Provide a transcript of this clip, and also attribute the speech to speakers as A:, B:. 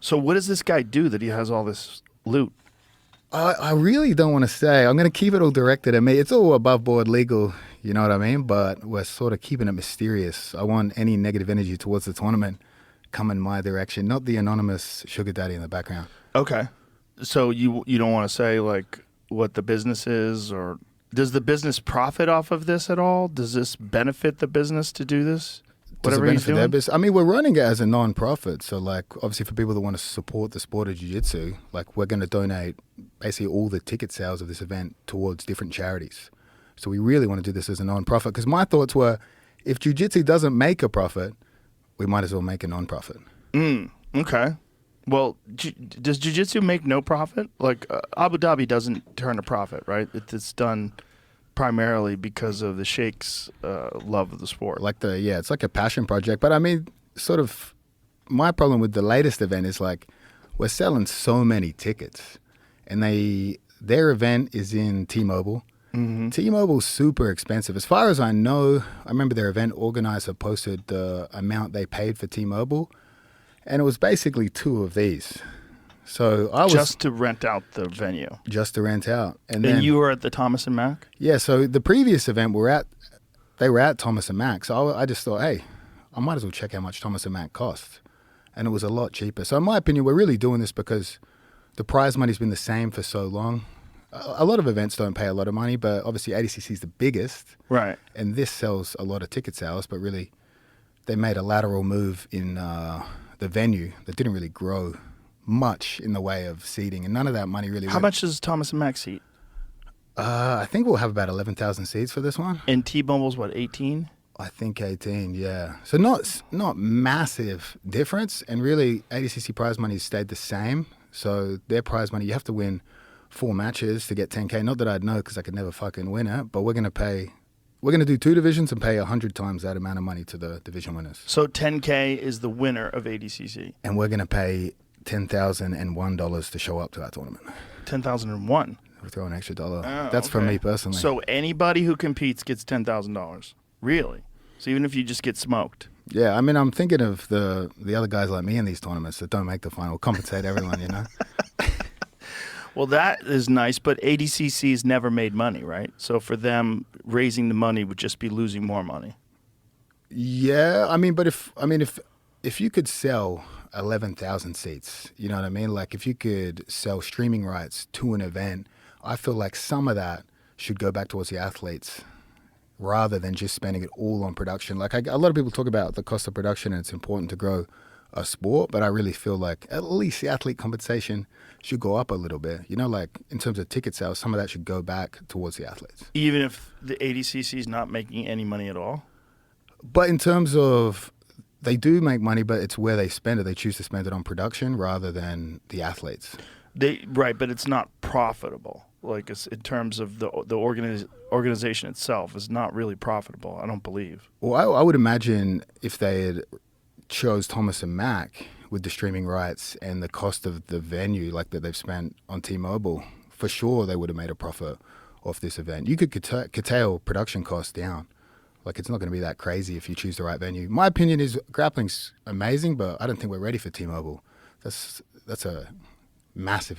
A: So what does this guy do that he has all this loot?
B: I really don't want to say. I'm going to keep it all directed at me. It's all above board legal, you know what I mean? But we're sort of keeping it mysterious. I want any negative energy towards the tournament come in my direction, not the anonymous sugar daddy in the background.
A: Okay. So you don't want to say like what the business is, or does the business profit off of this at all? Does this benefit the business to do this?
B: Does it
A: Whatever he's
B: benefit their
A: doing?
B: business? I mean, we're running it as a non-profit. So, like, obviously for people that want to support the sport of jiu-jitsu, like, we're going to donate basically all the ticket sales of this event towards different charities. So we really want to do this as a non-profit because my thoughts were, if jiu-jitsu doesn't make a profit, we might as well make a non-profit.
A: Okay. Well, does jiu-jitsu make no profit? Like Abu Dhabi doesn't turn a profit, right? It's done primarily because of the sheikh's love of the sport.
B: Like it's like a passion project. But I mean, sort of, my problem with the latest event is like, we're selling so many tickets, and their event is in T-Mobile. T-Mobile's super expensive. As far as I know, I remember their event organizer posted the amount they paid for T-Mobile, and it was basically 2 of these. So I was
A: just to rent out the venue.
B: Just to rent out,
A: And you were at the Thomas and Mack?
B: Yeah. So the previous event they were at Thomas and Mack. So I just thought, hey, I might as well check how much Thomas and Mack cost, and it was a lot cheaper. So in my opinion, we're really doing this because the prize money's been the same for so long. A lot of events don't pay a lot of money, but obviously ADCC is the biggest,
A: right?
B: And this sells a lot of ticket sales, but really they made a lateral move in the venue that didn't really grow much in the way of seating, and none of that money really.
A: How much does Thomas and Mack seat?
B: I think we'll have about 11,000 seats for this one.
A: And T-Mobile's what, 18?
B: I think 18, yeah. So not massive difference, and really ADCC prize money stayed the same. So their prize money, you have to win 4 matches to get 10K. Not that I'd know because I could never fucking win it, but we're going to do 2 divisions and pay 100 times that amount of money to the division winners.
A: So 10K is the winner of ADCC.
B: And we're going to pay $10,001 to show up to our tournament.
A: 10,001.
B: We'll throw an extra $1.
A: Oh,
B: That's
A: okay.
B: for me personally.
A: So anybody who competes gets $10,000. Really? So even if you just get smoked.
B: Yeah, I mean, I'm thinking of the other guys like me in these tournaments that don't make the final, compensate everyone, you know?
A: Well, that is nice, but ADCC's never made money, right? So for them, raising the money would just be losing more money.
B: Yeah, I mean, but if you could sell 11,000 seats, you know what I mean? Like if you could sell streaming rights to an event, I feel like some of that should go back towards the athletes rather than just spending it all on production. Like a lot of people talk about the cost of production and it's important to grow a sport, but I really feel like at least the athlete compensation should go up a little bit. You know, like in terms of ticket sales, some of that should go back towards the athletes.
A: Even if the ADCC is not making any money at all?
B: But in terms of, they do make money, but it's where they spend it. They choose to spend it on production rather than the athletes.
A: Right, but it's not profitable. Like in terms of the organization itself is not really profitable, I don't believe.
B: Well, I would imagine if they had chose Thomas and Mack with the streaming rights and the cost of the venue like that they've spent on T-Mobile, for sure they would have made a profit off this event. You could curtail production costs down. Like it's not going to be that crazy if you choose the right venue. My opinion is grappling's amazing, but I don't think we're ready for T-Mobile. That's a massive